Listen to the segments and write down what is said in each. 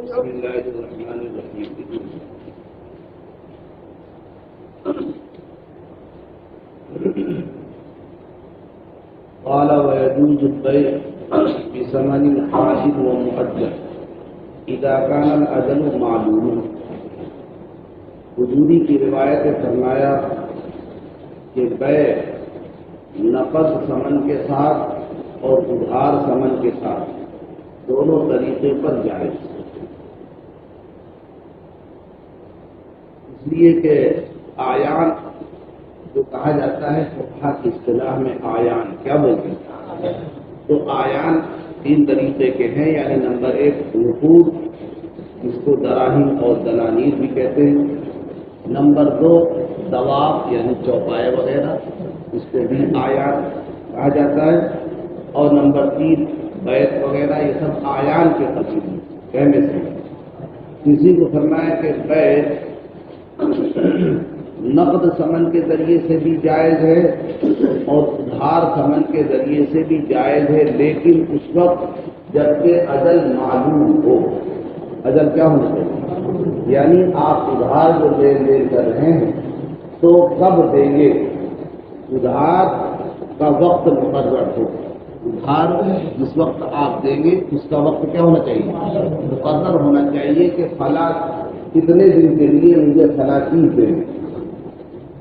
بسم اللہ الرحمن الرحیم. قال ويجوز البيع بثمن حاصل ومؤجل اذا كان الاجل معلوما. حضوری کی روایت نے فرمایا کہ بیع نقد ثمن کے ساتھ اور ادھار ثمن کے ساتھ دونوں طریقے پر جائز، اس لیے کہ آیان جو کہا جاتا ہے فقہا کی اصطلاح میں آیان کیا بولتے ہیں، تو آیان تین طریقے کے ہیں، یعنی نمبر ایک نقود، جس کو دراہم اور دنانیر بھی کہتے ہیں. نمبر دو دواب یعنی چوپائے وغیرہ، اس کو بھی آیان کہا جاتا ہے. اور نمبر تین بیت وغیرہ، یہ سب آیان کے قبیل ہیں کہنے سے. کسی کو فرمایا کہ بیت نقد ثمن کے ذریعے سے بھی جائز ہے اور ادھار ثمن کے ذریعے سے بھی جائز ہے، لیکن اس وقت جبکہ اجل معلوم ہو. اجل کیا ہونا چاہیے؟ یعنی آپ ادھار جو لین دین کر رہے ہیں تو کب دیں گے، ادھار کا وقت مقرر ہو. ادھار جس وقت آپ دیں گے اس کا وقت کیا ہونا چاہیے؟ مقرر ہونا چاہیے کہ فلاں کتنے دن کے لیے مجھے فلاں چیز دیں.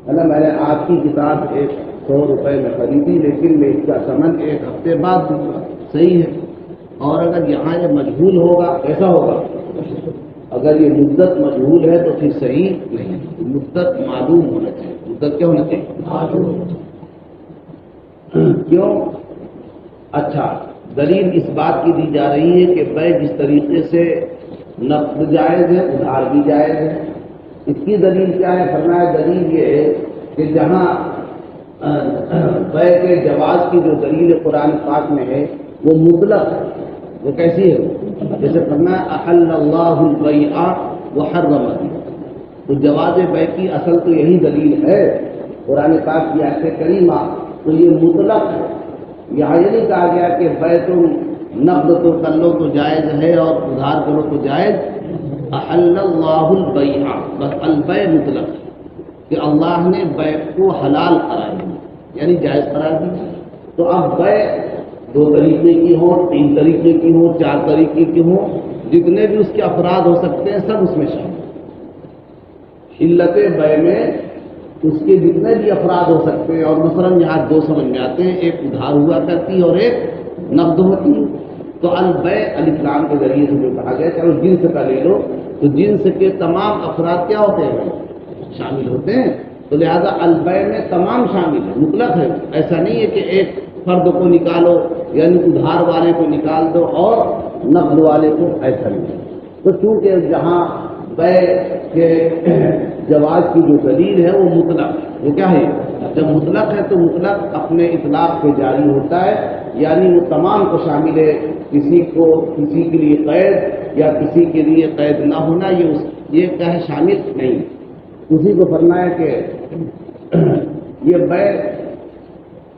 میں نے آپ کی کتاب 100 روپے میں خریدی، لیکن میں اس کا ثمن 1 ہفتے بعد دوں گا. صحیح ہے. اور اگر یہاں یہ مجہول ہوگا کیسا ہوگا؟ اگر یہ مدت مجہول ہے تو پھر صحیح نہیں، مدت معلوم ہونا چاہیے. مدت کیا ہونا چاہیے؟ معلوم. کیوں؟ اچھا، دلیل اس بات کی دی جا رہی ہے کہ بیع جس طریقے سے نقد جائز ہے ادھار بھی جائز ہے. اس کی دلیل کیا ہے؟ فرمایا دلیل یہ ہے کہ جہاں بیع کے جواز کی جو دلیل قرآن پاک میں ہے وہ مطلق ہے. وہ کیسی ہے؟ جیسے فرمایا احل اللہ البیع وحرم الربا. تو جواز بیع کی اصل تو یہی دلیل ہے قرآن پاک کی آیت کریمہ، تو یہ مطلق ہے. یہاں یہ نہیں کہا گیا کہ بیع تم نقد تو کر لو تو جائز ہے اور ادھار کرو تو جائز. احل اللہ البیع، بس البیع مطلق ہے کہ اللہ نے بیع کو حلال قرار دیا، یعنی جائز قرار دیا. تو اب بیع 2 طریقے کی ہوں، 3 طریقے کی ہوں، 4 طریقے کی ہوں، جتنے بھی اس کے افراد ہو سکتے ہیں سب اس میں شامل. علت بیع میں اس کے جتنے بھی افراد ہو سکتے ہیں، اور مثلاً یہاں 2 سمجھ میں آتے ہیں، ایک ادھار ہوا کرتی اور ایک نقد ہوتی. تو البیع الف لام کے ذریعے سے جو کہا گیا، چلو جنس کا لے لو تو جنس کے تمام افراد کیا ہوتے ہیں؟ شامل ہوتے ہیں. تو لہذا البیع میں تمام شامل ہے، مطلق ہے. ایسا نہیں ہے کہ ایک فرد کو نکالو، یعنی ادھار والے کو نکال دو اور نقد والے کو، ایسا نہیں ہے. تو چونکہ جہاں بیع کے جواز کی جو دلیل ہے وہ مطلق، وہ کیا ہے؟ جب مطلق ہے تو مطلق اپنے اطلاق پہ جاری ہوتا ہے، یعنی وہ تمام کو شامل ہے. کسی کے لیے قید یا کسی کے لیے قید نہ ہونا یہ کیا ہے؟ شامل نہیں. اسی کو فرمایا کہ یہ بیع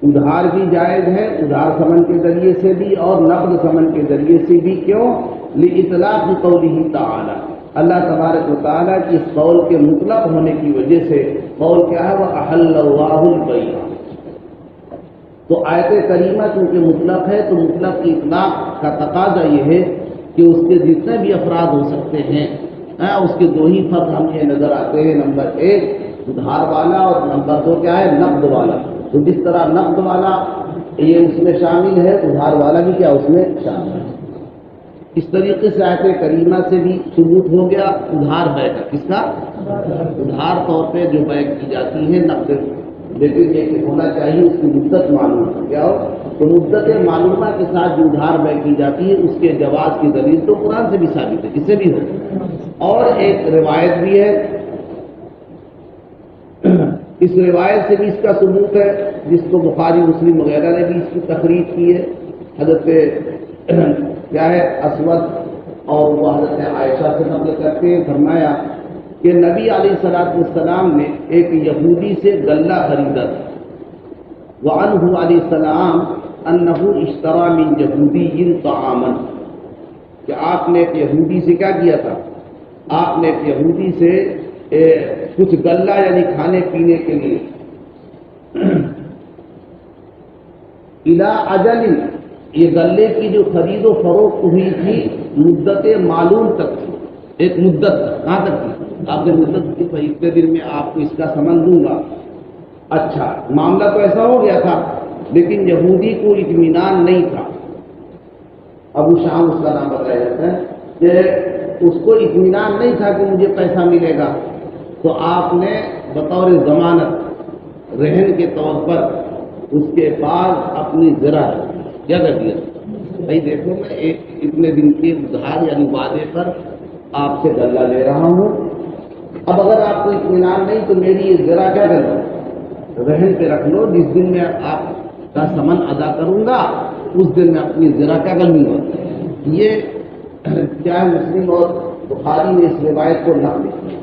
ادھار بھی جائز ہے، ادھار ثمن کے ذریعے سے بھی اور نقد ثمن کے ذریعے سے بھی. کیوں؟ لإطلاق قوله تعالی، اللہ تبارک و تعالیٰ کی اس قول کے مطلق ہونے کی وجہ سے. قول کیا ہے؟ وَأَحَلَّ اللَّهُ الْبَيْعَ. تو آیت کریمہ چونکہ مطلق ہے تو مطلق کی اطلاق کا تقاضا یہ ہے کہ اس کے جتنے بھی افراد ہو سکتے ہیں اس کے 2 ہی فرق ہمیں نظر آتے ہیں. نمبر 1 ادھار والا اور نمبر 2 کیا ہے؟ نقد والا. تو جس طرح نقد والا یہ اس میں شامل ہے، ادھار والا بھی کیا اس میں شامل ہے. اس طریقے سے آیت کریمہ سے بھی ثبوت ہو گیا ادھار بیع کا. کس کا؟ ادھار طور پہ جو بیع کی جاتی ہے نقد، لیکن یہ ہونا چاہیے اس کی مدت معلوم ہو. کیا ہو؟ تو مدت معلومہ کے ساتھ جو ادھار بیع کی جاتی ہے اس کے جواز کی دلیل تو قرآن سے بھی ثابت ہے، کس سے بھی ہو. اور ایک روایت بھی ہے، اس روایت سے بھی اس کا ثبوت ہے، جس کو بخاری مسلم وغیرہ نے بھی اس کی تقریر کی ہے. حضرت کیا ہے اسود اور وہ حضرت عائشہ سے نقل کرتے ہیں، فرمایا کہ نبی علیہ الصلوۃ والسلام نے ایک یہودی سے غلہ خریدا تھا. وعنہ علیہ السلام انہ اشترى من یہودی طعاما. کہ آپ نے ایک یہودی سے کیا کیا تھا؟ آپ نے ایک یہودی سے کچھ غلہ یعنی کھانے پینے کے لیے الا اجل، یہ غلے کی جو خرید و فروخت ہوئی تھی مدت معلوم تک تھی، ایک مدت تک، کہاں تک تھی؟ آپ نے مدت کی اتنے دن میں آپ کو اس کا سمن دوں گا۔ اچھا، معاملہ تو ایسا ہو گیا تھا، لیکن یہودی کو اطمینان نہیں تھا۔ ابو شام اس کا نام بتایا جاتا ہے کہ اس کو اطمینان نہیں تھا کہ مجھے پیسہ ملے گا، تو آپ نے بطور ضمانت رہن کے طور پر اس کے پاس اپنی ذرا کیا کر دیا؟ بھائی دیکھو، میں ایک اتنے دن کے ادھار یعنی وعدے پر آپ سے غلہ لے رہا ہوں، اب اگر آپ کو اطمینان نہیں تو میری یہ ذرا کیا کر لو، رہن پہ رکھ لو، جس دن میں آپ کا سمن ادا کروں گا اس دن میں اپنی ذرا کیا کر لوں گا۔ یہ کیا مسلم اور بخاری نے اس روایت کو نقل کیا،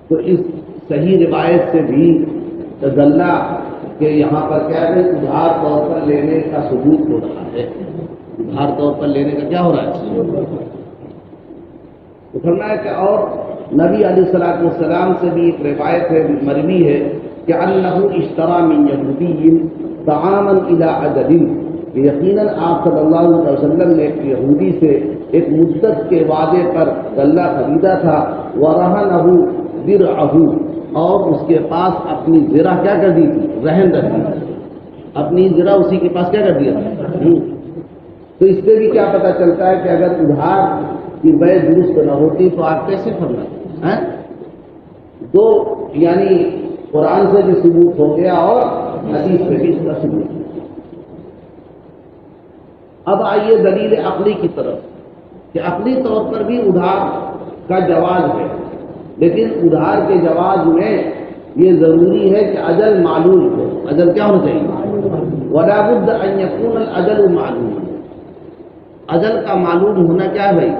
تو اس صحیح روایت سے بھی غلہ کہ یہاں پر کیا ہے، ادھار طور پر لینے کا ثبوت ہو رہا ہے، ادھار طور پر لینے کا کیا ہو رہا ہے، تو فرمایا کہ اور نبی علیہ الصلوۃ والسلام سے بھی ایک روایت ہے مروی ہے کہ انہ اشترى من یہودی طعاما الی اجل، کہ یقیناً آپ صلی اللہ علیہ وسلم نے ایک یہودی سے ایک مدت کے وعدے پر غلہ خریدا تھا، ورہنہ درعہ، اور اس کے پاس اپنی زرہ کیا کر دی تھی، رہن رکھ دی تھی، اپنی زرہ اسی کے پاس کیا کر دیا تھا۔ تو اس سے بھی کیا پتہ چلتا ہے کہ اگر ادھار کی بیع درست نہ ہوتی تو آپ کیسے فرماتے ہیں؟ دو یعنی قرآن سے بھی ثبوت ہو گیا اور حدیث سے بھی اس کا ثبوت ہو گیا۔ اب آئیے دلیل عقلی کی طرف، کہ عقلی طور پر بھی ادھار کا جواز ہے، لیکن ادھار کے جواز میں یہ ضروری ہے کہ اجل معلوم ہو۔ اجل کیا ہونا چاہیے؟ ولا بد ان يكون الاجل معلوم، اجل کا معلوم ہونا کیا ہے بھائی؟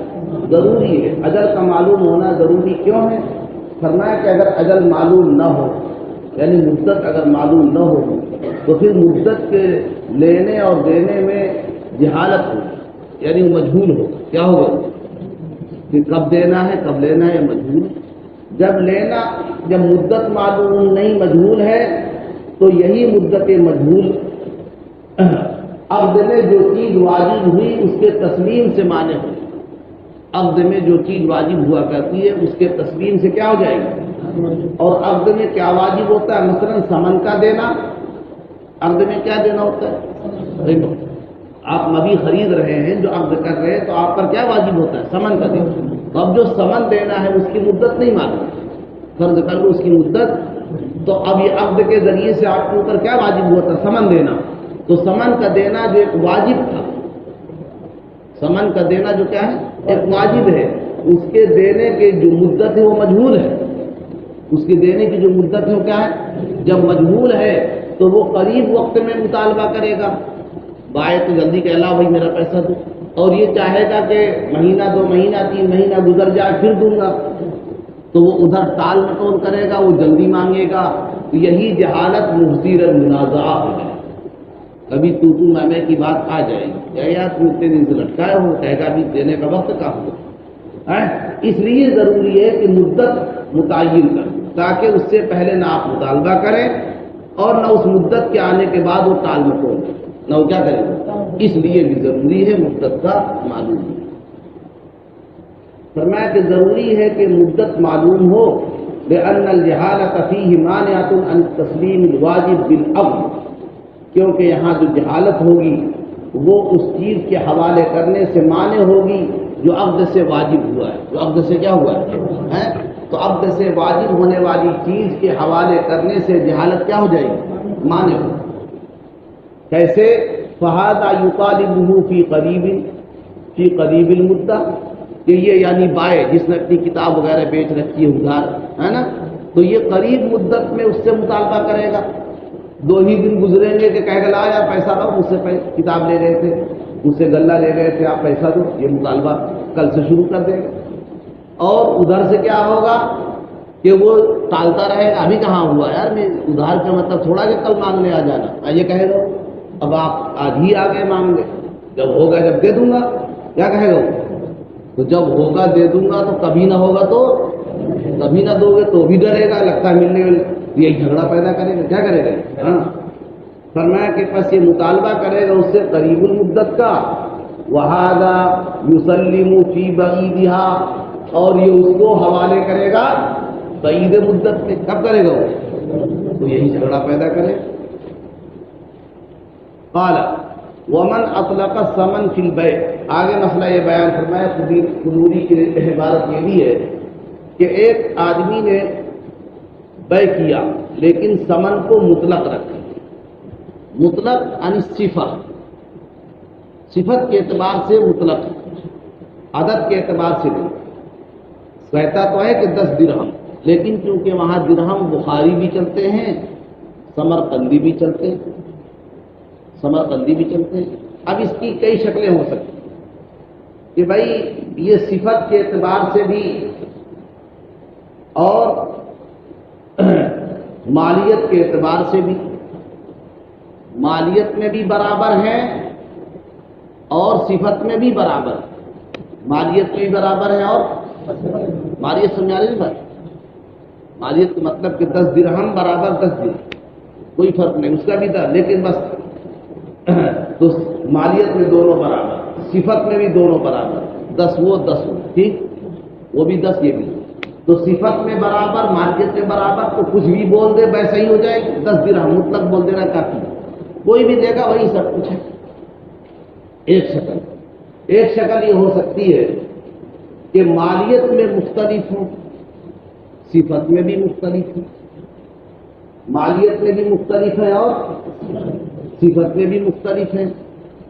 ضروری ہے۔ اجل کا معلوم ہونا ضروری کیوں ہے؟ فرمایا کہ اگر اجل معلوم نہ ہو، یعنی مدت اگر معلوم نہ ہو، تو پھر مدت کے لینے اور دینے میں جہالت ہو، یعنی وہ مجہول ہو، کیا ہوگا کہ کب دینا ہے کب لینا ہے مجہول۔ جب لینا، جب مدت معلوم نہیں مجہول ہے تو یہی مدت مجہول عقد میں جو چیز واجب ہوئی اس کے تسلیم سے مانع ہو، عقد میں جو چیز واجب ہوا کرتی ہے اس کے تسلیم سے کیا ہو جائے گا۔ اور عقد میں کیا واجب ہوتا ہے؟ مثلا سمن کا دینا، عقد میں کیا دینا ہوتا ہے؟ آپ مبی خرید رہے ہیں، جو عقد کر رہے ہیں، تو آپ پر کیا واجب ہوتا ہے؟ سمن کا دینا۔ تو اب جو سمن دینا ہے اس کی مدت نہیں معلوم، فرض کر لو اس کی مدت، تو اب یہ عقد کے ذریعے سے آپ کے اوپر کیا واجب ہوا تھا؟ سمن دینا۔ تو سمن کا دینا جو ایک واجب تھا، سمن کا دینا جو کیا ہے، ایک واجب ہے، اس کے دینے کی جو مدت ہے وہ مجہول ہے، اس کے دینے کی جو مدت ہے وہ کیا ہے؟ جب مجہول ہے تو وہ قریب وقت میں مطالبہ کرے گا، بائیں تو جلدی کہلا بھائی میرا پیسہ دو، اور یہ چاہے گا کہ مہینہ دو مہینہ تین مہینہ گزر جائے پھر دوں گا، تو وہ ادھر ٹال مٹول کرے گا، وہ جلدی مانگے گا۔ تو یہی جہالت مفسر منازعہ ہے، کبھی تو میں کی بات آ جائے گی، کیا یار تم اتنے دن سے لٹکائے ہو، کہے گا بھی دینے کا وقت کہاں ہوا ہے۔ اس لیے ضروری ہے کہ مدت متعین کر، تاکہ اس سے پہلے نہ آپ مطالبہ کریں اور نہ اس مدت کے آنے کے بعد وہ ٹال مٹول کریں، نہ وہ کیا کریں گے۔ اس لیے بھی ضروری ہے مدت کا معلوم ہے۔ فرمایا کہ ضروری ہے کہ مدت معلوم ہو، لأن الجہالۃ فیہ مانعۃ عن تسلیم الواجب بالعقد، کیونکہ یہاں جو جہالت ہوگی وہ اس چیز کے حوالے کرنے سے مانع ہوگی جو عقد سے واجب ہوا ہے، جو عقد سے کیا ہوا ہے، تو عقد سے واجب ہونے والی چیز کے حوالے کرنے سے جہالت کیا ہو جائے گی، مانع ہو۔ کیسے؟ فہذا یطالبہ فی قریب المدہ، کہ یہ یعنی بائع جس نے اپنی کتاب وغیرہ بیچ رکھی ہے ادھار، ہے نا، تو یہ قریب مدت میں اس سے مطالبہ کرے گا۔ 2 ہی دن گزریں گے کہ کہے گا لا یار پیسہ دو، مجھ سے کتاب لے گئے تھے، مجھ سے غلہ لے گئے تھے، آپ پیسہ دو، یہ مطالبہ کل سے شروع کر دیں گے۔ اور ادھر سے کیا ہوگا کہ وہ ٹالتا رہے گا، ابھی کہاں ہوا یار، میں ادھار کا مطلب تھوڑا کہ کل مانگنے آ جانا، یہ کہے گا اب آپ آج ہی آ گئے مانگنے، جب ہوگا جب دے دوں گا، کیا کہے گا وہ، تو جب ہوگا دے دوں گا، تو کبھی نہ ہوگا تو کبھی نہ دو گے تو بھی ڈرے گا، لگتا ہے ملنے یہی جھگڑا پیدا کرے گا، کیا کرے گا؟ ہاں، فرمایا کہ پس یہ مطالبہ کرے گا اس سے قریب المدت کا، وہذا یسلم فی بعیدھا، اور یہ اس کو حوالے کرے گا بعید مدت میں. کب کرے گا وہ؟ تو یہی جھگڑا پیدا کرے. قال ومن اطلق الثمن فی البیع، آگے مسئلہ یہ بیان فرمایا. قدوری کی عبارت یہ بھی ہے کہ ایک آدمی نے بیع کیا لیکن ثمن کو مطلق رکھا. مطلق عن الصفہ، صفت کے اعتبار سے مطلق، عدد کے اعتبار سے نہیں. کہتا تو ہے کہ 10 درہم، لیکن کیونکہ وہاں درہم بخاری بھی چلتے ہیں، سمرقندی بھی چلتے ہیں، سمرقندی بھی چلتے ہیں. اب اس کی کئی شکلیں ہو سکتی ہیں کہ بھائی یہ صفت کے اعتبار سے بھی اور مالیت کے اعتبار سے بھی، مالیت میں بھی برابر ہیں اور صفت میں بھی برابر ہیں. مالیت میں بھی برابر ہے اور مالیت سمجھا رہے بھائی؟ مالیت کا مطلب کہ 10 درہم برابر 10 درہم، کوئی فرق نہیں اس کا بھی تھا، لیکن بس تو مالیت میں دونوں برابر، صفت میں بھی دونوں برابر، 10 وہ 10 وہ، ٹھیک، وہ بھی 10 یہ بھی. تو صفت میں برابر، مالیت میں برابر، تو کچھ بھی بول دے ویسا ہی ہو جائے گا. 10 درہم مطلق بول دینا کافی، کوئی بھی دے گا وہی سب کچھ ہے. ایک شکل یہ ہو سکتی ہے کہ مالیت میں مختلف ہوں، صفت میں بھی مختلف ہے. مالیت میں بھی مختلف ہے اور صفت میں بھی مختلف ہے.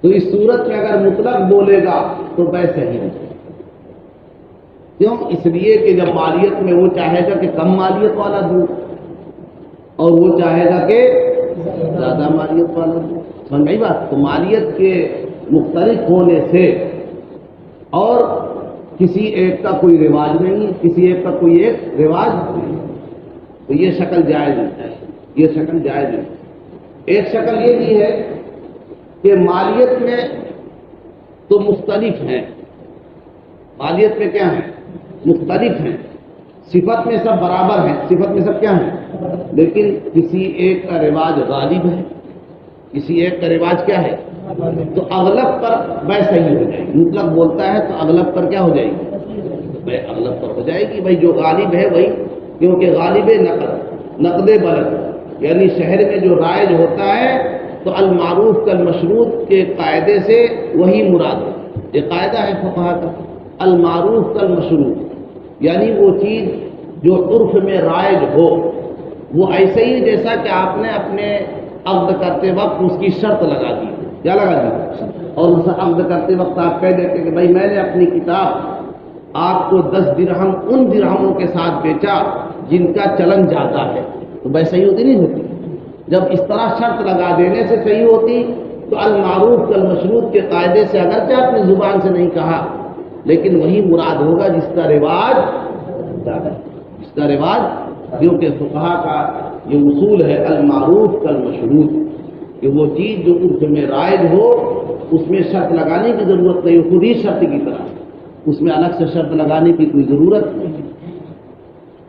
تو اس صورت میں اگر مطلق بولے گا تو بیع صحیح ہے. کیوں؟ اس لیے کہ جب مالیت میں وہ چاہے گا کہ کم مالیت والا دوں اور وہ چاہے گا کہ زیادہ مالیت والا دوں. سمجھ گئی بات؟ تو مالیت کے مختلف ہونے سے اور کسی ایک کا کوئی رواج نہیں، کسی ایک کا کوئی ایک رواج نہیں، تو یہ شکل جائز ہے، یہ شکل جائز ہے. ایک شکل یہ بھی ہے کہ مالیت میں تو مختلف ہیں، مالیت میں کیا ہیں؟ مختلف ہیں. صفت میں سب برابر ہیں، صفت میں سب کیا ہیں؟ لیکن کسی ایک کا رواج غالب ہے، کسی ایک کا رواج کیا ہے؟ تو اغلب پر بیع صحیح ہو جائے گی. مطلق بولتا ہے تو اغلب پر کیا ہو جائے گی؟ بیع اغلب پر ہو جائے گی. بھائی جو غالب ہے وہی، کیونکہ غالب نقد بلد، یعنی شہر میں جو رائج ہوتا ہے تو المعروف کالمشروط کے قاعدے سے وہی مراد ہے. یہ قاعدہ ہے فقہا کا، المعروف کالمشروط، یعنی وہ چیز جو عرف میں رائج ہو وہ ایسے ہی جیسا کہ آپ نے اپنے عقد کرتے وقت اس کی شرط لگا دی. کیا لگا دی؟ اور اسے عقد کرتے وقت آپ کہہ دیتے کہ بھائی میں نے اپنی کتاب آپ کو 10 درہم ان درہموں کے ساتھ بیچا جن کا چلن زیادہ ہے، تو بیع صحیح ہوتی نہیں ہوتی؟ جب اس طرح شرط لگا دینے سے صحیح ہوتی تو المعروف کالمشروط کے قاعدے سے اگرچہ اپنی زبان سے نہیں کہا لیکن وہی مراد ہوگا جس کا رواج زیادہ ہے، جس کا رواج. کیونکہ فقہا کا یہ اصول ہے المعروف کالمشروط، کہ وہ چیز جو عرف میں رائج ہو اس میں شرط لگانے کی ضرورت نہیں، خود ہی شرط کی طرح، اس میں الگ سے شرط لگانے کی کوئی ضرورت نہیں.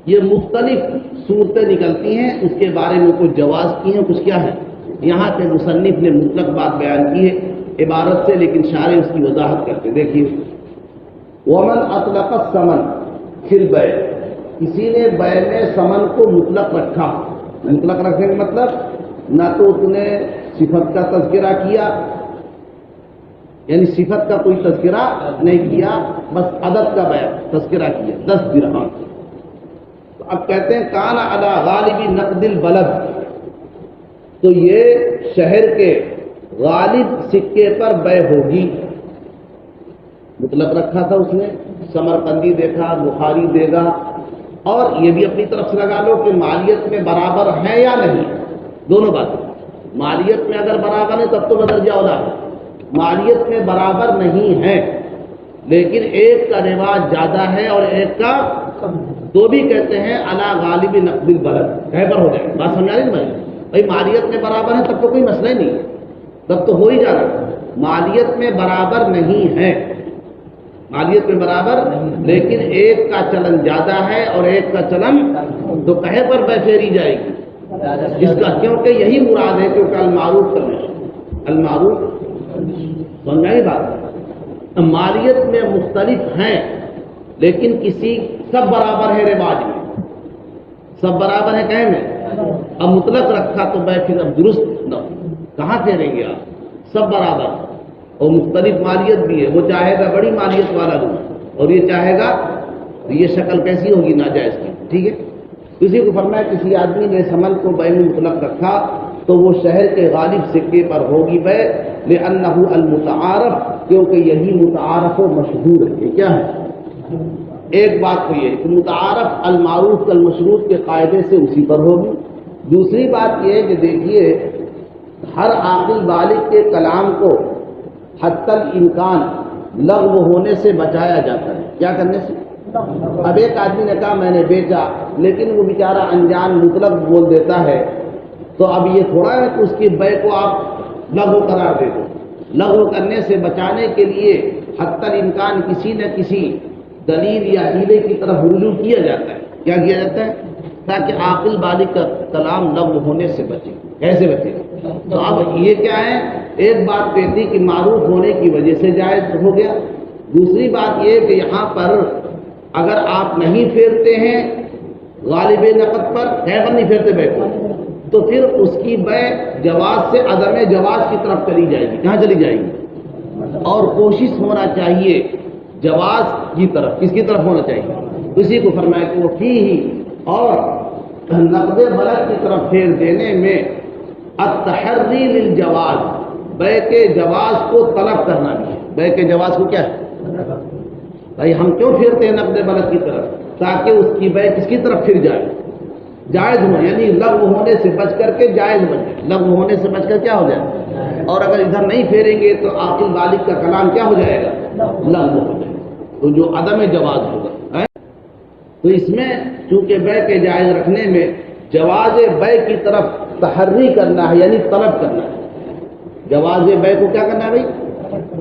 یہ مختلف صورتیں نکلتی ہیں، اس کے بارے میں کچھ جواز کی ہیں، کچھ کیا ہے. یہاں پہ مصنف نے مطلق بات بیان کی ہے عبارت سے، لیکن شارح اس کی وضاحت کرتے. دیکھیے، ومن اطلق الثمن فی البیع، کسی نے بیع میں ثمن کو مطلق رکھا. مطلق رکھنے کا مطلب نہ تو اس نے صفت کا تذکرہ کیا، یعنی صفت کا کوئی تذکرہ نہیں کیا، بس عدد کا بیع تذکرہ کیا 10 درہم. تو اب کہتے ہیں کان علی غالب نقد البلد، تو یہ شہر کے غالب سکے پر بیع ہوگی. مطلق رکھا تھا اس نے، سمرقندی دیکھا، بخاری دے گا، اور یہ بھی اپنی طرف سے لگا لو کہ مالیت میں برابر ہے یا نہیں، دونوں باتیں. مالیت میں اگر برابر ہے تب تو بدرجہ اولا ہے، مالیت میں برابر نہیں ہے لیکن ایک کا رواج زیادہ ہے اور ایک کا تو بھی کہتے ہیں علی غالب نقد البلد، کہہ پر ہو جائے. بات سمجھا رہی نا بھائی؟ مالیت میں برابر ہے تب تو کوئی مسئلہ ہی نہیں، تب تو ہو ہی جا رہا. مالیت میں برابر نہیں ہے مالیت میں برابر، لیکن ایک کا چلن زیادہ ہے اور ایک کا چلن تو کہے پر بے پھیری جائے گی اس کا، کیونکہ یہی مراد ہے، کیونکہ المعروف کا المعروف سمجھائی بات۔ مالیت میں مختلف ہیں لیکن کسی سب برابر ہے رواج میں، سب برابر ہے کہیں میں، اب مطلق رکھا تو بے پھر اب درست کہاں پھیریں گے آپ، سب برابر اور مختلف مالیت بھی ہے، وہ چاہے گا بڑی مالیت والا لوں اور یہ چاہے گا تو یہ شکل کیسی ہوگی ناجائز کی، ٹھیک ہے۔ کسی کو فرمایا کسی آدمی نے سمن کو بے میں مطلق رکھا تو وہ شہر کے غالب سکے پر ہوگی بے، لأنہ المتعارف، کیونکہ یہی متعارف و مشہور ہے۔ یہ کیا ہے؟ ایک بات تو یہ کہ متعارف المعروف المشروط کے قاعدے سے اسی پر ہوگی۔ دوسری بات یہ ہے کہ دیکھیے ہر عاقل بالغ کے کلام کو حتی الامکان لغو ہونے سے بچایا جاتا ہے، کیا کرنے سے؟ اب ایک آدمی نے کہا میں نے بیچا، لیکن وہ بیچارہ انجان مطلق بول دیتا ہے، تو اب یہ تھوڑا ہے کہ اس کی بے کو آپ لغو قرار دے دو۔ لغو کرنے سے بچانے کے لیے حتی الامکان کسی نہ کسی دلیل یا ہیلے کی طرف رجوع کیا جاتا ہے۔ کیا کیا جاتا ہے؟ تاکہ عاقل بالغ کا کلام لغو ہونے سے بچے۔ کیسے بچے؟ تو اب یہ کیا ہے، ایک بات کہتی کہ معروف ہونے کی وجہ سے جائز ہو گیا، دوسری بات یہ کہ یہاں پر اگر آپ نہیں پھیرتے ہیں غالب نقد پر، خیبر نہیں پھیرتے بے کو، تو پھر اس کی بے جواز سے عدم جواز کی طرف چلی جائے گی۔ کہاں چلی جائے گی؟ اور کوشش ہونا چاہیے جواز کی طرف، کس کی طرف ہونا چاہیے؟ اسی کو فرمایا کہ وہ فی ہی، اور نقد بلد کی طرف پھیر دینے میں التحری للجواز، بے کے جواز کو طلب کرنا بھی ہے۔ بے کے جواز کو کیا ہے بھائی، ہم کیوں پھیرتے ہیں نقد بلد کی طرف؟ تاکہ اس کی بے کس کی طرف پھر جائے؟ جائز ہو، یعنی لغو ہونے سے بچ کر کے جائز بن جائے، لغو ہونے سے بچ کر کیا ہو جائے؟ اور اگر ادھر نہیں پھیریں گے تو عاقل بالغ کا کلام کیا ہو جائے گا؟ لغو ہو جائے گا، تو جو عدم جواز ہوگا۔ تو اس میں چونکہ بے کے جائز رکھنے میں جواز بے کی طرف تحری کرنا ہے، یعنی طلب کرنا ہے۔ جواز بے کو کیا کرنا ہے بھائی؟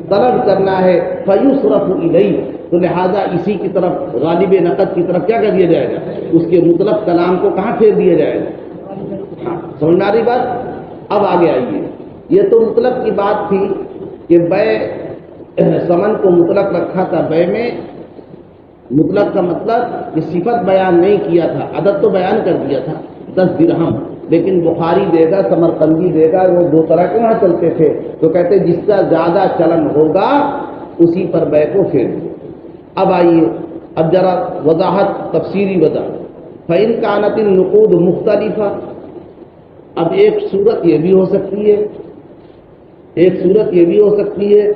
طلب کرنا ہے۔ فیصرف الیہ، تو لہذا اسی کی طرف غالب نقد کی طرف کیا کر دیا جائے گا؟ اس کے مطلق کلام کو کہاں پھیر دیا جائے گا؟ ہاں، سمجھ میں آ رہی بات؟ اب آگے آئیے، یہ تو مطلق کی بات تھی کہ بے سمن کو مطلق رکھا تھا، بے میں مطلق کا مطلب کہ صفت بیان نہیں کیا تھا، عدد تو بیان کر دیا تھا 10 درہم، لیکن بخاری دے گا سمرقندی دے گا، وہ دو طرح کے وہاں چلتے تھے، تو کہتے جس کا زیادہ چلن ہوگا اسی پر بے کو پھیر دو۔ اب آئیے، اب ذرا وضاحت، تفسیری وضاحت۔ فَإِنْ كَانَتِ النُّقُودُ مُخْتَلِفَةً، اب ایک صورت یہ بھی ہو سکتی ہے، ایک صورت یہ بھی ہو سکتی ہے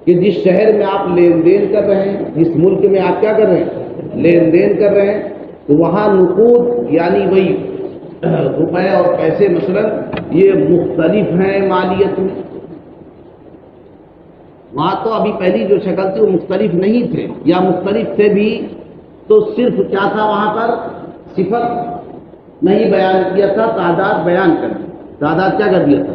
کہ جس شہر میں آپ لین دین کر رہے ہیں، جس ملک میں آپ کیا کر رہے ہیں؟ لین دین کر رہے ہیں، تو وہاں نقود یعنی وہی روپے اور پیسے مثلا یہ مختلف ہیں مالیت میں۔ وہاں تو ابھی پہلی جو شکل تھی وہ مختلف نہیں تھے، یا مختلف تھے بھی تو صرف کیا تھا وہاں پر؟ صفت نہیں بیان کیا تھا، تعداد بیان کر دی۔ تعداد کیا کر دیا تھا؟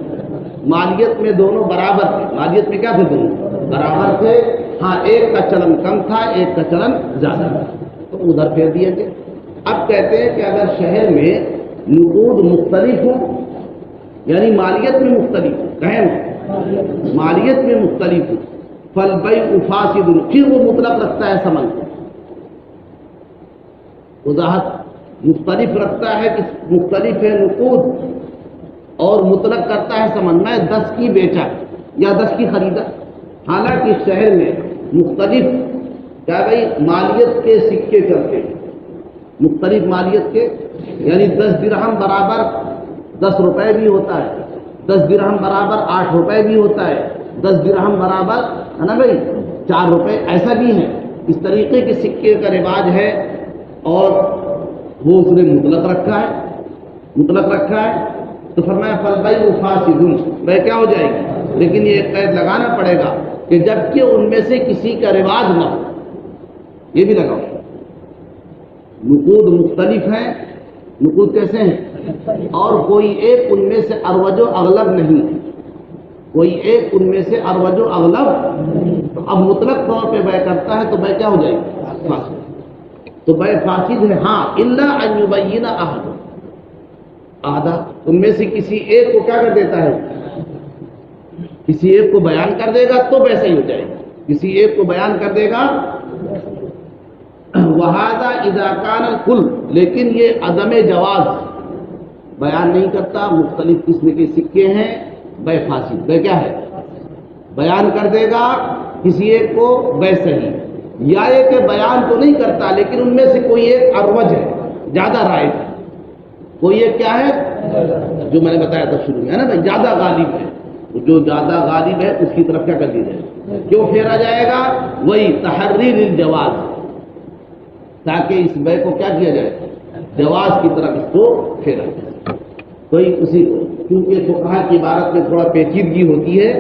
مالیت میں دونوں برابر تھے، مالیت میں کیا تھے؟ دونوں برابر تھے، ہاں ایک کا چلن کم تھا ایک کا چلن زیادہ تھا، تو ادھر پھیر دیے گئے۔ اب کہتے ہیں کہ اگر شہر میں نقود مختلف ہوں، یعنی مالیت میں مختلف ہوں، کہیں مالیت میں مختلف ہوں، فالبیع فاسد، پھر وہ مطلق رکھتا ہے سمن کو، وضاحت مختلف رکھتا ہے کہ مختلف ہے نقود، اور مطلق کرتا ہے سمن، میں 10 کی بیچا یا 10 کی خریدا، حالانکہ شہر میں مختلف کیا بھائی مالیت کے سکے چلتے ہیں، مختلف مالیت کے، یعنی 10 درہم برابر 10 روپے بھی ہوتا ہے، 10 درہم برابر 8 روپے بھی ہوتا ہے، 10 درہم برابر ہے نا بھائی 4 روپے، ایسا بھی ہے۔ اس طریقے کے سکے کا رواج ہے، اور وہ اس نے مطلق رکھا ہے، مطلق رکھا ہے، تو فرمایا فالبیع فاسد، بے کیا ہو جائے گی؟ لیکن یہ قید لگانا پڑے گا کہ جبکہ ان میں سے کسی کا رواج نہ ہو، یہ بھی لگاؤ۔ نقود مختلف ہیں، نقود کیسے ہیں؟ اور کوئی ایک ان میں سے اروج و اغلب نہیں، کوئی ایک ان میں سے اروج و اغلب، اب مطلق طور پہ بے کرتا ہے تو بے کیا ہو جائے گی؟ فاسد۔ تو بے فاسد ہے ہاں، الا ان یبین احد، آدھا ان میں سے کسی ایک کو کیا کر دیتا ہے، کسی ایک کو بیان کر دے گا تو بے صحیح ہو جائے گا، کسی ایک کو بیان کر دے گا۔ وہذا اذا کان الکل، لیکن یہ عدم جواز، بیان نہیں کرتا، مختلف قسم کے سکے ہیں، بے فاسد، بے کیا ہے، بیان کر دے گا کسی ایک کو بے صحیح، یا یہ کہ بیان تو نہیں کرتا لیکن ان میں سے کوئی ایک اروج ہے، زیادہ رائج ہے، کوئی ایک کیا ہے، جو میں نے بتایا تھا شروع میں ہے نا بھائی، زیادہ غالب ہے، جو زیادہ غالب ہے اس کی طرف کیا کر دی جائے، کیوں پھیرا جائے گا، وہی تحری للجواز، تاکہ اس بے کو کیا کیا جائے، جواز کی طرف اس کو پھیرا جائے، کوئی اسی کو، کیونکہ فقہا کی عبارت میں تھوڑا پیچیدگی ہوتی ہے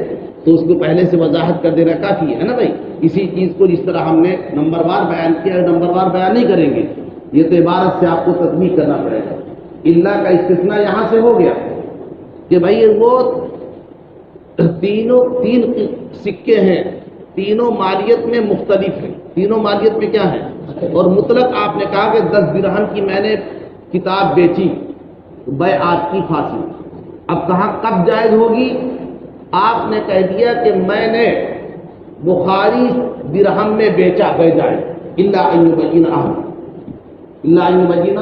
تو اس کو پہلے سے وضاحت کر دینا کافی ہے نا بھائی، اسی چیز کو جس طرح ہم نے نمبر وار بیان کیا، نمبر وار بیان نہیں کریں گے، یہ تو عبارت سے آپ کو تطبیق کرنا پڑے گا۔ اللہ کا استثناء یہاں سے ہو گیا کہ بھائی وہ تین سکے ہیں، تینوں مالیت میں مختلف ہیں، تینوں مالیت میں کیا ہے، اور مطلق آپ نے کہا کہ 10 درہم کی میں نے کتاب بیچی، بے آپ کی پھانسی، اب کہاں کب جائز ہوگی، آپ نے کہہ دیا کہ میں نے بخاری درہم میں بیچا، بے جائز، الا ان یبین احد، الا ان یبین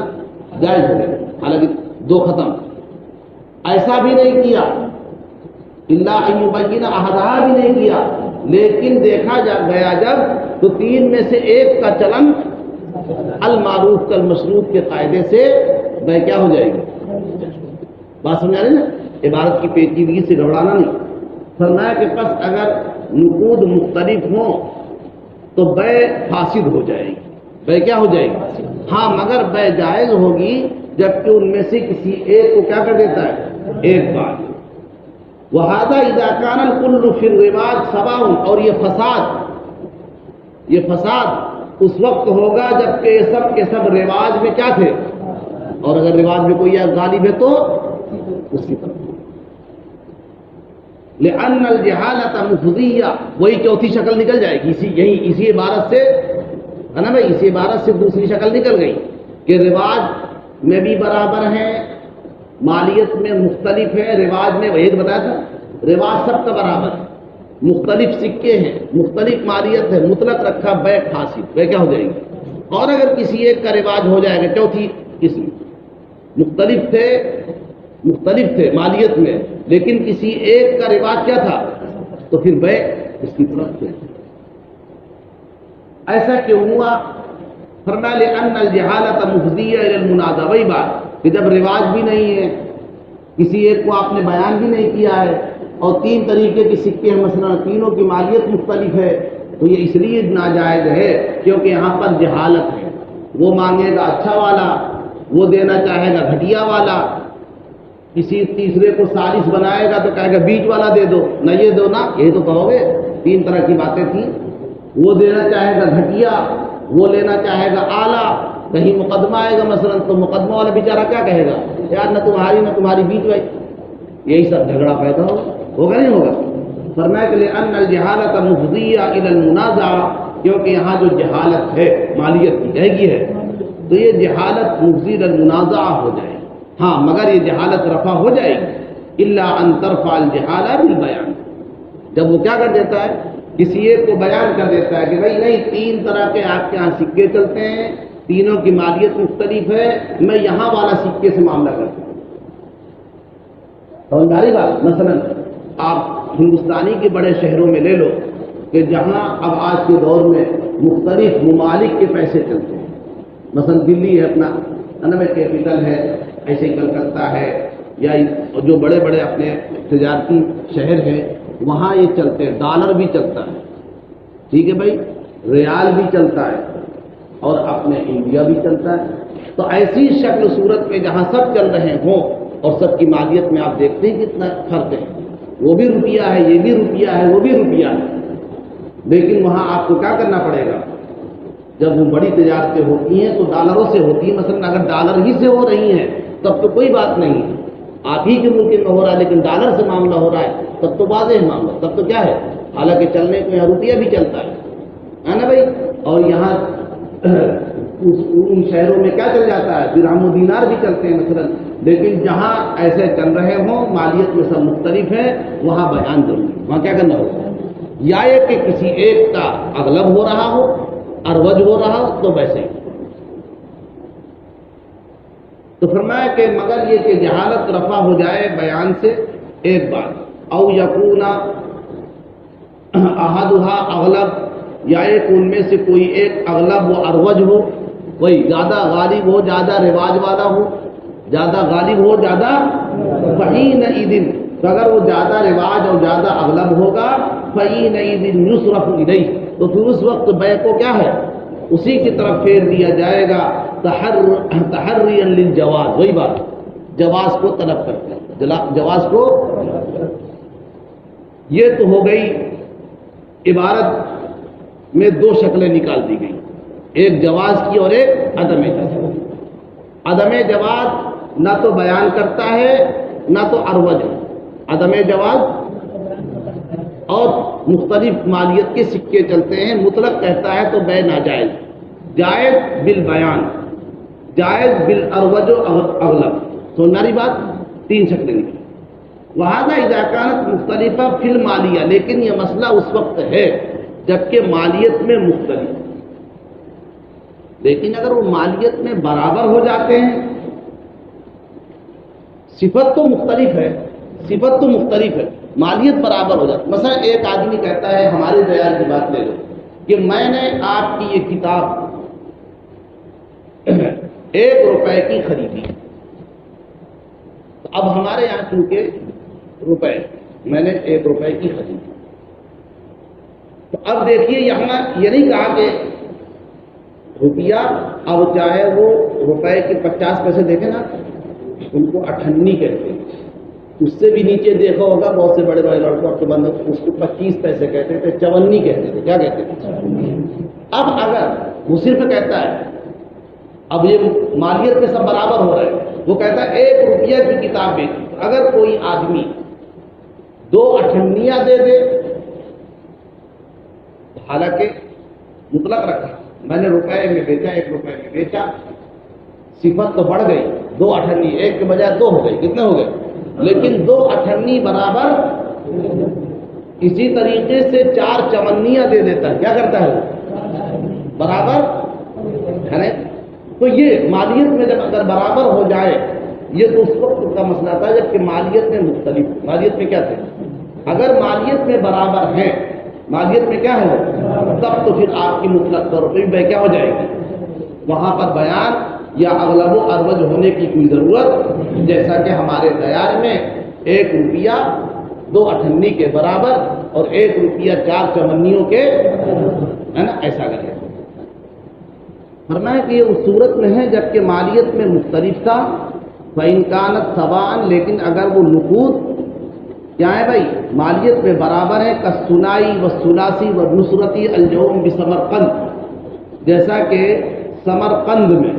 جائز ہو گیا، حالانکہ دو ختم، ایسا بھی نہیں کیا، الا ان یبین احدہا بھی نہیں کیا، لیکن دیکھا گیا جب تو تین میں سے ایک کا چلن المعروف کالمشروط کے قاعدے سے بے کیا ہو جائے گی، بات سمجھا رہے نا، عبارت کی پیچیدگی سے گھبرانا نہیں، فرمایا کہ پس اگر نقود مختلف ہوں تو بے فاسد ہو جائے گی، بے کیا ہو جائے گی، ہاں مگر بے جائز ہوگی جبکہ ان میں سے کسی ایک کو کیا کر دیتا ہے، ایک بات۔ وَهَذَا إِذَا كَانَ الْكُلُّ فِي الرِّوَاجِ سَوَاءٌ، اور یہ فساد اس وقت ہوگا جبکہ یہ سب کے سب رواج میں کیا تھے، اور اگر رواج میں کوئی غالب ہے تو اس کی طرف، لأن الجہالۃ مفضیہ، وہی چوتھی شکل نکل جائے گی، اسی عبارت سے ہے نا بھائی، اسی عبارت سے دوسری شکل نکل گئی کہ رواج میں بھی برابر ہیں، مالیت میں مختلف ہے، رواج میں وہی بتایا تھا، رواج سب کا برابر ہے، مختلف سکے ہیں، مختلف مالیت ہے، مطلق رکھا، بے فاسد، بے کیا ہو جائے گی، اور اگر کسی ایک کا رواج ہو جائے گا، چوتھی قسم، مختلف تھے مالیت میں لیکن کسی ایک کا رواج کیا تھا، تو پھر بے اس کی طرف تھے۔ ایسا کیوں ہوا، فرمایا لأن الجہالۃ مفضیہ الی المنازعہ، وہی بات کہ جب رواج بھی نہیں ہے، کسی ایک کو آپ نے بیان بھی نہیں کیا ہے، اور تین طریقے کے سکے ہیں، مثلا تینوں کی مالیت مختلف ہے، تو یہ اس لیے ناجائز ہے کیونکہ یہاں پر جہالت ہے، وہ مانگے گا اچھا والا، وہ دینا چاہے گا گھٹیا والا، کسی تیسرے کو ثالث بنائے گا تو کہے گا بیچ والا دے دو، نہ یہ دو نا، یہی تو کہو گے، تین طرح کی باتیں تھیں، وہ دینا چاہے گا گھٹیا، وہ لینا چاہے گا اعلیٰ، کہیں مقدمہ آئے گا مثلا تو مقدمہ والا بیچارہ کیا کہے گا، یار نہ تمہاری نہ تمہاری بیچ بھائی، یہی سب جھگڑا پیدا ہوگا نہیں ہوگا۔ فرمایا کہ لأن الجہالۃ مفضیہ الی المنازعہ، کیونکہ یہاں جو جہالت ہے مالیت کی رہے ہے تو یہ جہالت مفضی الی المنازعہ ہو جائے گی، ہاں مگر یہ جہالت رفع ہو جائے گی، الا ان ترفع الجہالہ بالبیان، جب وہ کیا کر دیتا ہے، کسی ایک کو بیان کر دیتا ہے کہ بھائی نہیں، تین طرح کے آپ کے یہاں سکے چلتے ہیں، تینوں کی مالیت مختلف ہے، میں یہاں والا سکے سے معاملہ کرتا ہوں، سمجھداری بات، مثلا آپ ہندوستانی کے بڑے شہروں میں لے لو کہ جہاں اب آج کے دور میں مختلف ممالک کے پیسے چلتے ہیں، مثلا دلی ہے اپنا کیپٹل ہے، ایسے ہی کلکتہ ہے، یا جو بڑے بڑے اپنے تجارتی شہر ہیں وہاں یہ چلتے ہیں، ڈالر بھی چلتا ہے، ٹھیک ہے بھائی، ریال بھی چلتا ہے، اور اپنے انڈیا بھی چلتا ہے، تو ایسی شکل صورت میں جہاں سب چل رہے ہوں اور سب کی مالیت میں آپ دیکھتے ہیں کتنا فرق ہے، وہ بھی روپیہ ہے، یہ بھی روپیہ ہے، وہ بھی روپیہ ہے، لیکن وہاں آپ کو کیا کرنا پڑے گا، جب وہ بڑی تجارتیں ہوتی ہیں تو ڈالروں سے ہوتی ہیں، مثلا اگر ڈالر ہی سے ہو رہی ہیں تب تو کوئی بات نہیں، آپ ہی کے ملک میں ہو رہا ہے لیکن ڈالر سے معاملہ ہو رہا ہے تب تو واضح معاملہ، تب تو کیا ہے، حالانکہ چلنے کو یہاں روپیہ بھی چلتا ہے نا بھائی، اور یہاں ان شہروں میں کیا چل جاتا ہے، درہم و دینار بھی چلتے ہیں مثلا، لیکن جہاں ایسے چل رہے ہوں مالیت میں سب مختلف ہے، وہاں بیان ضروری ہے، وہاں کیا کرنا ہوگا، یا یہ کہ کسی ایک کا اغلب ہو رہا ہو، اروج ہو رہا ہو تو ویسے ہی۔ تو فرمایا کہ مگر یہ کہ جہالت رفع ہو جائے بیان سے ایک بات، او یکون احدھا اغلب، یا ایک ان میں سے کوئی ایک اغلب و اروج ہو، وہی زیادہ غالب ہو، زیادہ رواج والا ہو، زیادہ غالب ہو، زیادہ فحینئذ، تو اگر وہ زیادہ رواج اور زیادہ اغلب ہوگا فحینئذ یصرف الیہ، تو پھر اس وقت بے کو کیا ہے، اسی کی طرف پھیر دیا جائے گا، تحریا للجواز، وہی بات جواز کو طلب کرتے ہیں، جواز کو۔ یہ تو ہو گئی عبارت میں دو شکلیں نکال دی گئی، ایک جواز کی اور ایک عدم جواز۔ عدم جواز نہ تو بیان کرتا ہے نہ تو اروج ہے، عدم جواز، اور مختلف مالیت کے سکے چلتے ہیں، مطلق کہتا ہے تو بے ناجائز، جائز بالبیان، جائز بالاروج و اغلب، سناری بات، تین شکلیں نکلی۔ وہذا اذا كانت مختلفہ فی المالیہ، لیکن یہ مسئلہ اس وقت ہے جبکہ مالیت میں مختلف، لیکن اگر وہ مالیت میں برابر ہو جاتے ہیں، صفت تو مختلف ہے، صفت تو مختلف ہے، مالیت برابر ہو جاتی، مثلا ایک آدمی کہتا ہے، ہمارے دیار کی بات لے لو کہ میں نے آپ کی یہ کتاب 1 روپے کی خریدی، تو اب ہمارے یہاں چونکہ روپے، میں نے 1 روپے کی خریدی، تو اب دیکھیے یہاں یہ نہیں کہا کہ روپیہ، اب چاہے وہ روپے کے 50 پیسے دیکھیں نا، ان کو 98 کہتے ہیں، اس سے بھی نیچے دیکھا ہوگا بہت سے بڑے بڑے لڑکوں کے بندے اس کو 25 پیسے کہتے تھے، 54 کہتے تھے، کیا کہتے تھے۔ اب اگر وہ صرف کہتا ہے، اب یہ مالیت میں سب برابر ہو رہے ہیں، وہ کہتا ہے 1 روپیہ کی کتاب بیچی، اگر کوئی آدمی 2 اٹھنیاں دے دے، حالانکہ مطلق رکھا، میں نے روپے میں بیچا، 1 روپے میں بیچا، صفت تو بڑھ گئی، 2 اٹھنی، 1 کے بجائے 2 ہو گئی، کتنے ہو گئے، لیکن 2 اٹھنی برابر، اسی طریقے سے 4 54 دے دیتا ہے، کیا کرتا ہے وہ برابر ہے نا۔ تو یہ مالیت میں جب اگر برابر ہو جائے، یہ تو اس وقت کا مسئلہ تھا جبکہ مالیت میں مختلف، مالیت میں کیا تھے، اگر مالیت میں برابر ہیں، مالیت میں کیا ہے، تب تو پھر آپ کی مطلق طور پہ بے کیا ہو جائے گی، وہاں پر بیان یا اغلب و اروج ہونے کی کوئی ضرورت، جیسا کہ ہمارے دیار میں 1 روپیہ 2 اٹھنی کے برابر اور 1 روپیہ 4 54 کے، ہے نا، ایسا کرے۔ فرمایا کہ یہ اس صورت میں ہے جبکہ مالیت میں مختلف تھا، فَإِنْ كَانَتْ سَوَاءً، لیکن اگر وہ نقود کیا ہے بھائی، مالیت میں برابر ہے، کالثنائی والثلاثی والنصرتی الجوم بسمرقند، جیسا کہ سمرقند میں،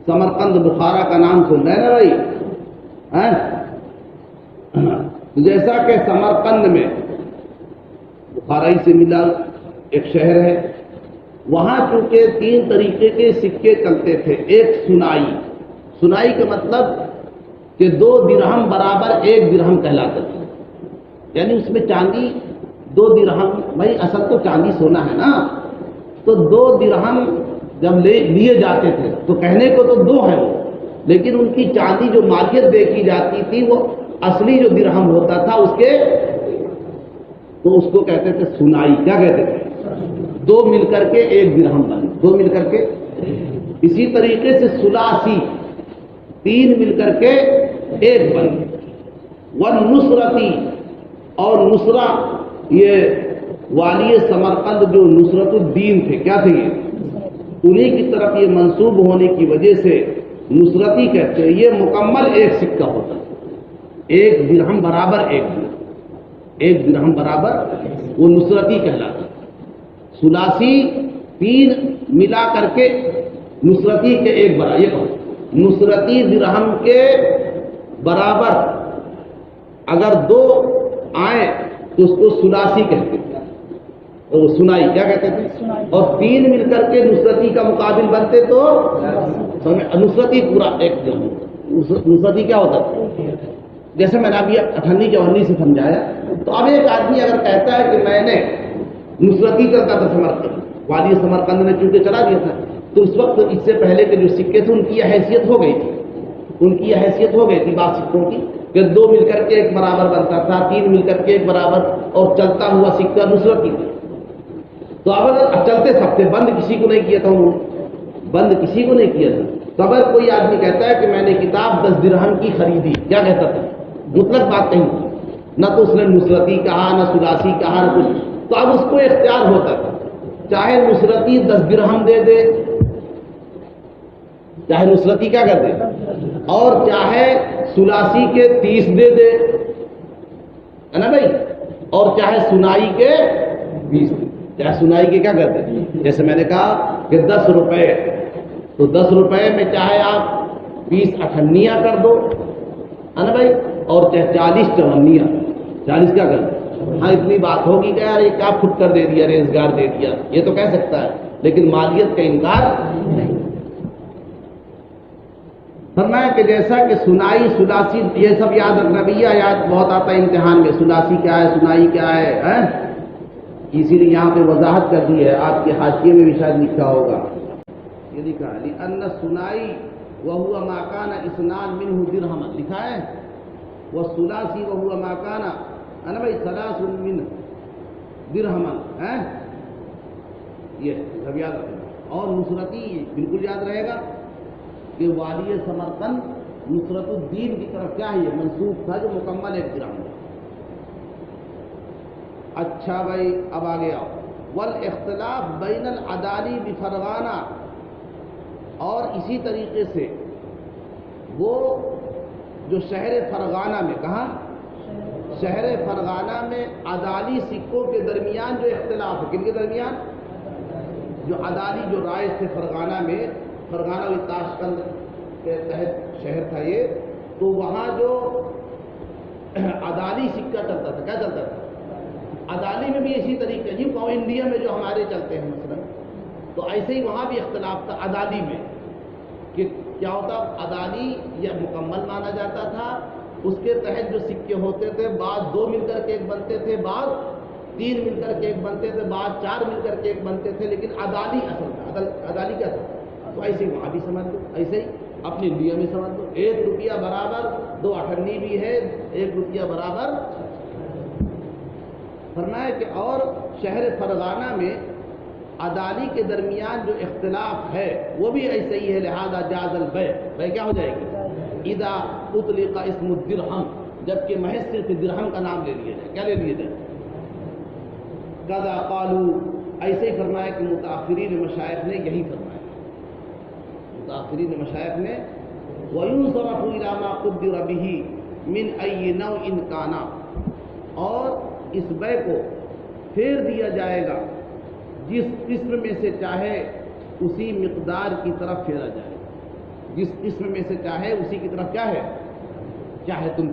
سمرقند بخارا کا نام سن رہے ہیں نا بھائی، جیسا کہ سمرقند میں، بخارا سے ملا ایک شہر ہے، وہاں چونکہ 3 طریقے کے سکے چلتے تھے، ایک سنائی، سنائی کا مطلب کہ 2 درہم برابر 1 درہم کہلاتا تھا، یعنی اس میں چاندی 2 درہم، بھائی اصل تو چاندی سونا ہے نا، تو 2 درہم جب لیے جاتے تھے تو کہنے کو تو 2 ہیں وہ، لیکن ان کی چاندی جو مالیت دیکھی جاتی تھی وہ اصلی جو درہم ہوتا تھا اس کے، تو اس کو کہتے تھے سنائی، کیا کہتے تھے، 2 مل کر کے 1 درہم بنے، 2 مل کر کے۔ اسی طریقے سے ثلاثی، 3 مل کر کے 1 بن، والنصرتی، اور نصرہ، یہ والی سمرقند جو نصرت الدین تھے، کیا تھے یہ، انہیں کی طرف یہ منسوب ہونے کی وجہ سے نصرتی کہتے ہیں۔ یہ مکمل 1 سکہ ہوتا ہے، 1 درہم برابر 1 درہم، 1 درہم برابر، وہ نصرتی کہلاتا ہے۔ ثلاثی 3 ملا کر کے نصرتی کے 1 برابر، یہ کہو نصرتی درہم کے برابر اگر 2 آئے تو اس کو سلاسی کہتے تھے، اور سنائی کیا کہتے تھے، اور تین مل کر کے نصرتی کا مقابل بنتے تو نصرتی پورا ایک نصرتی کیا ہوتا تھا، جیسے میں نے ابھی 58 سے سمجھایا. تو اب ایک آدمی اگر کہتا ہے کہ میں نے نصرتی کرتا تھا سمرقند، وادی سمرقند میں چونکہ چلا دیا تھا، تو اس وقت اس سے پہلے کے جو سکے تھے ان کی حیثیت ہو گئی تھی، ان کی حیثیت ہو گئی تھی بعض سکوں کی، کہ دو مل کر کے ایک برابر بنتا تھا، تین مل کر کے ایک برابر، اور چلتا ہوا سکہ نصرتی تھا. تو اب اگر چلتے سب تھے، بند کسی کو نہیں کیا تھا، بند کسی کو نہیں کیا تھا. تو اگر کوئی آدمی کہتا ہے کہ میں نے کتاب 10 درہم کی خریدی، کیا کہتا تھا، مطلق بات کہیں، نہ تو اس نے نصرتی کہا نہ سلاسی کہا نہ کچھ. تو اب اس کو اختیار ہوتا تھا، چاہے نصرتی 10 درہم دے دے، چاہے نصرتی کیا کر دے، اور چاہے سلاسی کے 30 دے دے، ہے نا بھائی، اور چاہے سنائی کے 20 دے، چاہے سنائی کے کیا کرتے. جیسے میں نے کہا کہ 10 روپے، تو 10 روپے میں چاہے آپ 20 اٹھنیاں کر دو، ہے نا بھائی، اور چاہے 40 چونیاں، 40 کیا کر دو. ہاں اتنی بات ہوگی کہ یار یہ کیا پھٹ کر دے دیا، ریزگار دے دیا، یہ تو کہہ سکتا ہے، لیکن مالیت کا انکار نہیں. فرمایا کہ جیسا کہ سنائی سلاسی، یہ سب یاد رکھنا بھیا، یاد بہت آتا ہے امتحان میں، سلاسی کیا ہے، سنائی کیا ہے، اسی لیے یہاں پہ وضاحت کر دی ہے، آپ کے حاشیے میں بھی شاید لکھا ہوگا، یہ لکھا ہے لِأَنَّ السُّنَائی وَهُوَ مَا كَانَ اثنان مِنْهُ دِرْهَمًا، لکھا ہے، والسلاسی وَهُوَ مَا كَانَ انا بھائی 3 من درہما، یہ سب یاد رکھنا. اور نصرتی بالکل یاد رہے گا کہ والی سمرقند نصرت الدین کی طرف کیا ہے، یہ منسوخ تھا جو مکمل 1 درہم. اچھا بھائی اب آگے آؤ. والاختلاف بین العدالی بفرغانہ، اور اسی طریقے سے وہ جو شہر فرغانہ میں، کہاں، شہر فرغانہ میں عدالی سکوں کے درمیان جو اختلاف ہے، کن کے درمیان، جو عدالی جو رائج تھے فرغانہ میں، فرغانہ تاشقند کے تحت شہر تھا یہ، تو وہاں جو عدالی سکہ چلتا تھا، کیا چلتا تھا، عدالی میں بھی اسی طریقے، جی کہو انڈیا میں جو ہمارے چلتے ہیں مثلا، تو ایسے ہی وہاں بھی اختلاف تھا عدالی میں، کہ کیا ہوتا، عدالی یا مکمل مانا جاتا تھا، اس کے تحت جو سکے ہوتے تھے، بعض 2 مل کر کے ایک بنتے تھے، بعض 3 مل کر کے ایک بنتے تھے، بعض 4 مل کر کے ایک بنتے تھے، لیکن عدالی اصل تھا. عدالی کیا تھا، تو ایسے ہی وہاں بھی سمجھ لو، ایسے ہی اپنی انڈیا میں سمجھ لو، 1 روپیہ برابر 2 اٹھنی بھی ہے، 1 روپیہ برابر. فرمایا کہ اور شہر فرغانہ میں عدالی کے درمیان جو اختلاف ہے وہ بھی ایسے ہی ہے، لہذا جاز البیع، بھائی کیا ہو جائے گی، اذا اطلق اسم الدرہم، جبکہ محض صرف درہم کا نام لے لیا جائے، کیا لے لیا جائے، کذا قالو، ایسے ہی فرمایا کہ متاخرین مشائخ نے یہی فرمایا، متاخرین مشائخ نے وَيُنصَرَفُ إِلَى مَا قُدِّرَ بِهِ مِنْ أَيِّ نَوْعٍ كَانَ، اور اس بے کو پھیر دیا جائے گا جس قسم میں سے چاہے اسی مقدار کی طرف پھیرا جائے، جس قسم میں سے چاہے اسی کی طرف کیا ہے، چاہے تم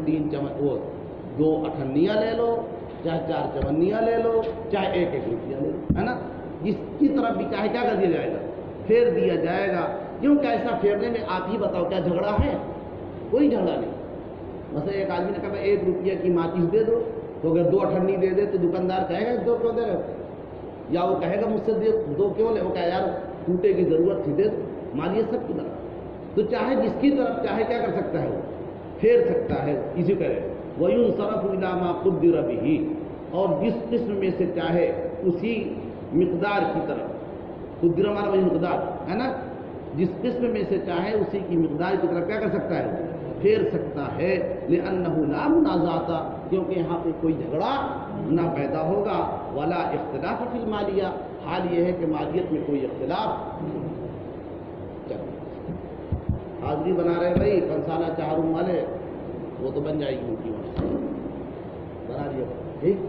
2 اٹھنیاں لے لو، چاہے 4 چونیاں لے لو، چاہے 1 روپیہ لے لو، ہے نا، جس کی طرف بھی چاہے کیا کر دیا جائے گا، پھیر دیا جائے گا. کیوں کہ ایسا پھیرنے میں آپ ہی بتاؤ کیا جھگڑا ہے، کوئی جھگڑا نہیں. مثلا ایک آدمی نے کہا 1 روپیہ کی ماچس دے دو، تو اگر 2 اٹھنی دے دے تو دکاندار کہے گا 2 کیوں دے رہے ہو، یا وہ کہے گا مجھ سے 2 کیوں لے، وہ کہے یار ٹوٹے کی ضرورت تھی دے دو، مالیت سب کی طرف. تو چاہے جس کی طرف چاہے کیا کر سکتا ہے، وہ پھیر سکتا ہے. اسی طرح وَيُنصَرَفُ إِلَى مَا قُدِّرَ بِهِ، اور جس قسم میں سے چاہے اسی مقدار کی طرف، قدر ہمارا وہی مقدار ہے نا، جس قسم میں سے چاہے اسی کی مقدار کی طرف کیا کر سکتا ہے، پھیر سکتا ہے. لِأَنَّهُ لَا مُنَازَعَةَ، کیونکہ یہاں پہ کوئی جھگڑا نہ پیدا ہوگا، وَلَا اختلاف فی المالیہ، حال یہ ہے کہ مالیت میں کوئی اختلاف. حاضری بنا رہے بھائی، پنسالہ 4 روم والے، وہ تو بن جائے گی ان کی، بنا دیا ٹھیک.